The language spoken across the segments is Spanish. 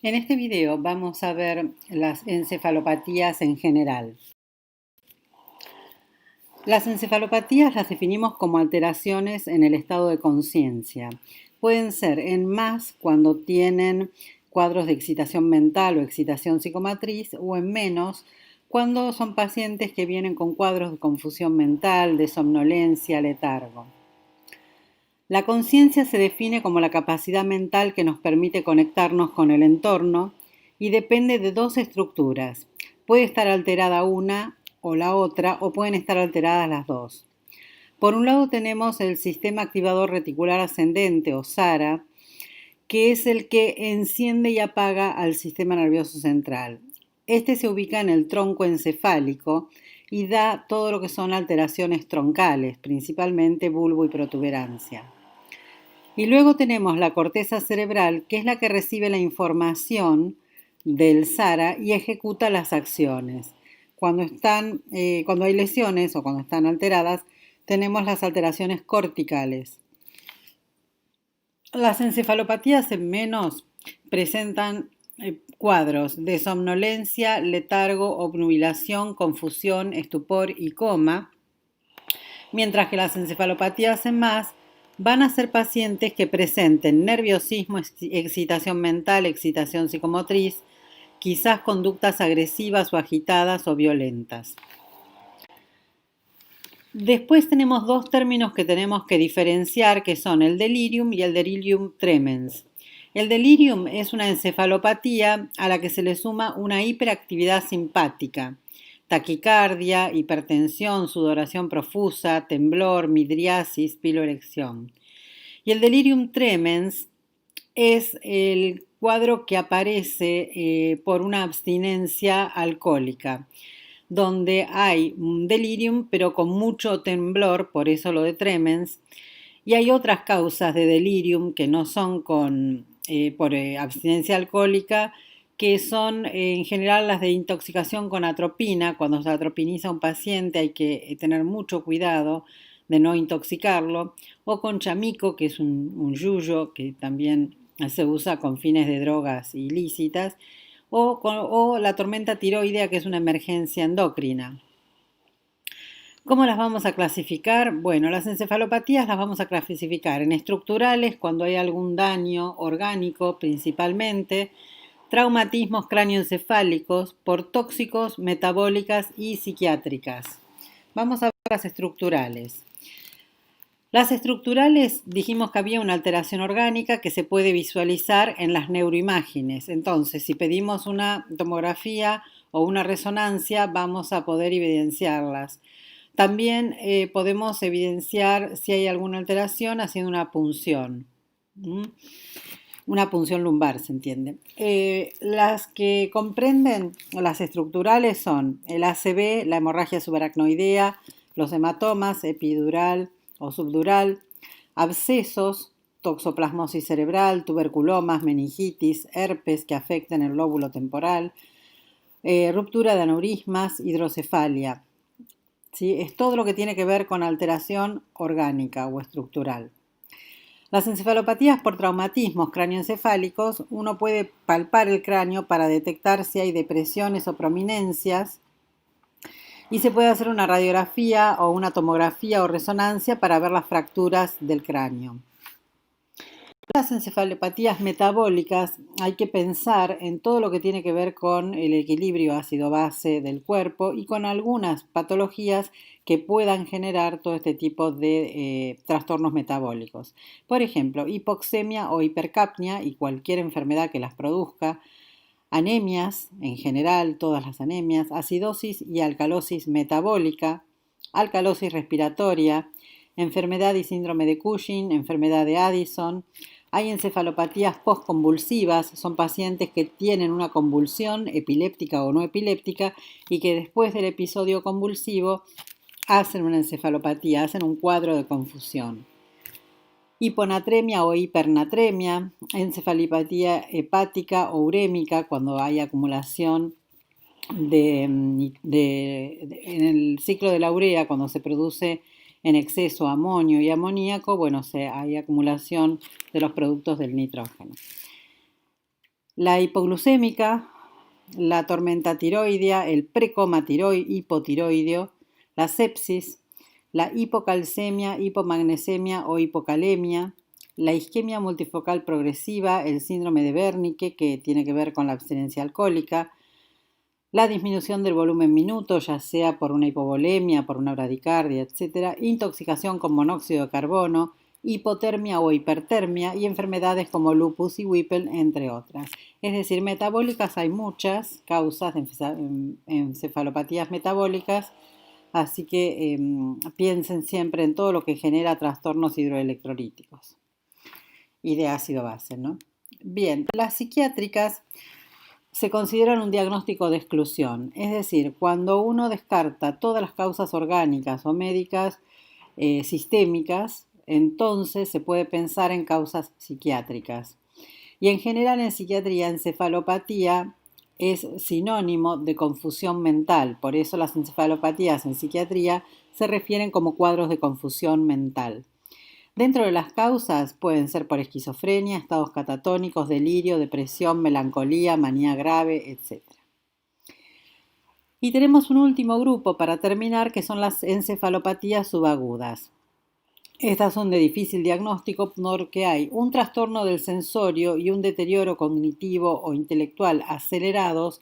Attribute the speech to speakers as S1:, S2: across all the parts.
S1: En este video vamos a ver las encefalopatías en general. Las encefalopatías las definimos como alteraciones en el estado de conciencia. Pueden ser en más cuando tienen cuadros de excitación mental o excitación psicomotriz, o en menos cuando son pacientes que vienen con cuadros de confusión mental, de somnolencia, letargo. La conciencia se define como la capacidad mental que nos permite conectarnos con el entorno y depende de dos estructuras. Puede estar alterada una o la otra, o pueden estar alteradas las dos. Por un lado tenemos el sistema activador reticular ascendente o SARA, que es el que enciende y apaga al sistema nervioso central. Este se ubica en el tronco encefálico y da todo lo que son alteraciones troncales, principalmente bulbo y protuberancia. Y luego tenemos la corteza cerebral, que es la que recibe la información del SARA y ejecuta las acciones. Cuando hay lesiones o cuando están alteradas, tenemos las alteraciones corticales. Las encefalopatías en menos presentan cuadros de somnolencia, letargo, obnubilación, confusión, estupor y coma, mientras que las encefalopatías en más van a ser pacientes que presenten nerviosismo, excitación mental, excitación psicomotriz, quizás conductas agresivas o agitadas o violentas. Después tenemos dos términos que tenemos que diferenciar, que son el delirium y el delirium tremens. El delirium es una encefalopatía a la que se le suma una hiperactividad simpática, taquicardia, hipertensión, sudoración profusa, temblor, midriasis, piloerección. Y el delirium tremens es el cuadro que aparece por una abstinencia alcohólica, donde hay un delirium pero con mucho temblor, por eso lo de tremens, y hay otras causas de delirium que no son por abstinencia alcohólica, que son en general las de intoxicación con atropina. Cuando se atropiniza a un paciente hay que tener mucho cuidado de no intoxicarlo, o con chamico, que es un yuyo que también se usa con fines de drogas ilícitas, o la tormenta tiroidea, que es una emergencia endocrina. ¿Cómo las vamos a clasificar? Bueno, las encefalopatías las vamos a clasificar en estructurales cuando hay algún daño orgánico principalmente, traumatismos cráneoencefálicos, por tóxicos, metabólicas y psiquiátricas. Vamos a ver las estructurales. Las estructurales dijimos que había una alteración orgánica que se puede visualizar en las neuroimágenes. Entonces, si pedimos una tomografía o una resonancia, vamos a poder evidenciarlas. También podemos evidenciar si hay alguna alteración haciendo una punción. Una punción lumbar, se entiende. Las que comprenden las estructurales son el ACV, la hemorragia subaracnoidea, los hematomas, epidural o subdural, abscesos, toxoplasmosis cerebral, tuberculomas, meningitis, herpes que afecten el lóbulo temporal, ruptura de aneurismas, hidrocefalia. ¿Sí? Es todo lo que tiene que ver con alteración orgánica o estructural. Las encefalopatías por traumatismos cráneoencefálicos, uno puede palpar el cráneo para detectar si hay depresiones o prominencias, y se puede hacer una radiografía o una tomografía o resonancia para ver las fracturas del cráneo. Las encefalopatías metabólicas hay que pensar en todo lo que tiene que ver con el equilibrio ácido-base del cuerpo y con algunas patologías que puedan generar todo este tipo de trastornos metabólicos. Por ejemplo, hipoxemia o hipercapnia y cualquier enfermedad que las produzca, anemias en general, todas las anemias, acidosis y alcalosis metabólica, alcalosis respiratoria, enfermedad y síndrome de Cushing, enfermedad de Addison. Hay encefalopatías postconvulsivas, son pacientes que tienen una convulsión epiléptica o no epiléptica y que después del episodio convulsivo hacen una encefalopatía, hacen un cuadro de confusión. Hiponatremia o hipernatremia, encefalopatía hepática o urémica cuando hay acumulación en el ciclo de la urea, cuando se produce en exceso amonio y amoníaco, bueno, hay acumulación de los productos del nitrógeno. La hipoglucémica, la tormenta tiroidea, el precoma hipotiroideo, la sepsis, la hipocalcemia, hipomagnesemia o hipocalemia, la isquemia multifocal progresiva, el síndrome de Wernicke, que tiene que ver con la abstinencia alcohólica, la disminución del volumen minuto, ya sea por una hipovolemia, por una bradicardia, etc., intoxicación con monóxido de carbono, hipotermia o hipertermia y enfermedades como lupus y Whipple, entre otras. Es decir, metabólicas hay muchas causas de encefalopatías metabólicas, así que piensen siempre en todo lo que genera trastornos hidroelectrolíticos y de ácido base, ¿no? Bien, las psiquiátricas se consideran un diagnóstico de exclusión, es decir, cuando uno descarta todas las causas orgánicas o médicas sistémicas, entonces se puede pensar en causas psiquiátricas. Y en general en psiquiatría, encefalopatía es sinónimo de confusión mental, por eso las encefalopatías en psiquiatría se refieren como cuadros de confusión mental. Dentro de las causas pueden ser por esquizofrenia, estados catatónicos, delirio, depresión, melancolía, manía grave, etc. Y tenemos un último grupo para terminar, que son las encefalopatías subagudas. Estas son de difícil diagnóstico porque hay un trastorno del sensorio y un deterioro cognitivo o intelectual acelerados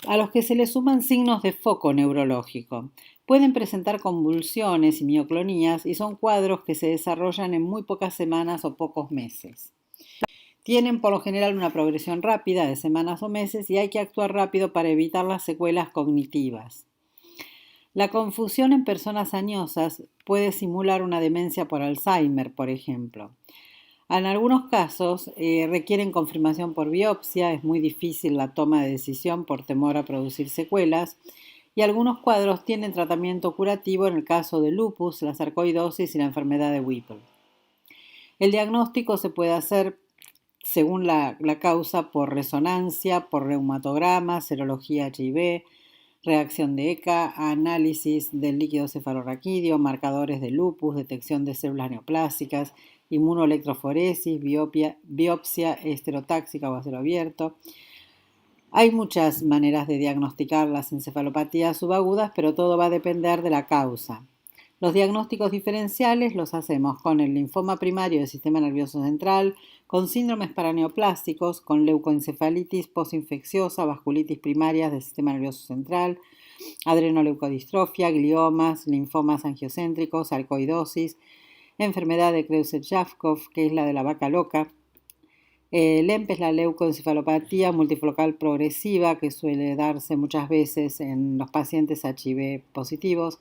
S1: a los que se le suman signos de foco neurológico. Pueden presentar convulsiones y mioclonías y son cuadros que se desarrollan en muy pocas semanas o pocos meses. Tienen por lo general una progresión rápida de semanas o meses y hay que actuar rápido para evitar las secuelas cognitivas. La confusión en personas añosas puede simular una demencia por Alzheimer, por ejemplo. En algunos casos requieren confirmación por biopsia, es muy difícil la toma de decisión por temor a producir secuelas, y algunos cuadros tienen tratamiento curativo en el caso de lupus, la sarcoidosis y la enfermedad de Whipple. El diagnóstico se puede hacer según la causa por resonancia, por reumatograma, serología HIV, reacción de ECA, análisis del líquido cefalorraquídeo, marcadores de lupus, detección de células neoplásicas, inmunoelectroforesis, biopsia esterotáxica o a cielo abierto. Hay muchas maneras de diagnosticar las encefalopatías subagudas, pero todo va a depender de la causa. Los diagnósticos diferenciales los hacemos con el linfoma primario del sistema nervioso central, con síndromes paraneoplásticos, con leucoencefalitis postinfecciosa, vasculitis primarias del sistema nervioso central, adrenoleucodistrofia, gliomas, linfomas angiocéntricos, sarcoidosis, enfermedad de Kreuzer-Jakob, que es la de la vaca loca. LEMP es la leucoencefalopatía multifocal progresiva, que suele darse muchas veces en los pacientes HIV positivos.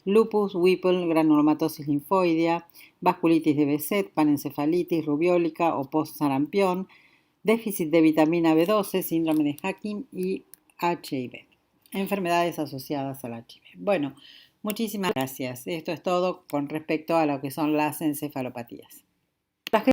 S1: Lupus, Whipple, granulomatosis linfoidea, vasculitis de Behçet, panencefalitis rubiólica o post-sarampión, déficit de vitamina B12, síndrome de Hacking y HIV. Enfermedades asociadas al HIV. Bueno, muchísimas gracias. Esto es todo con respecto a lo que son las encefalopatías.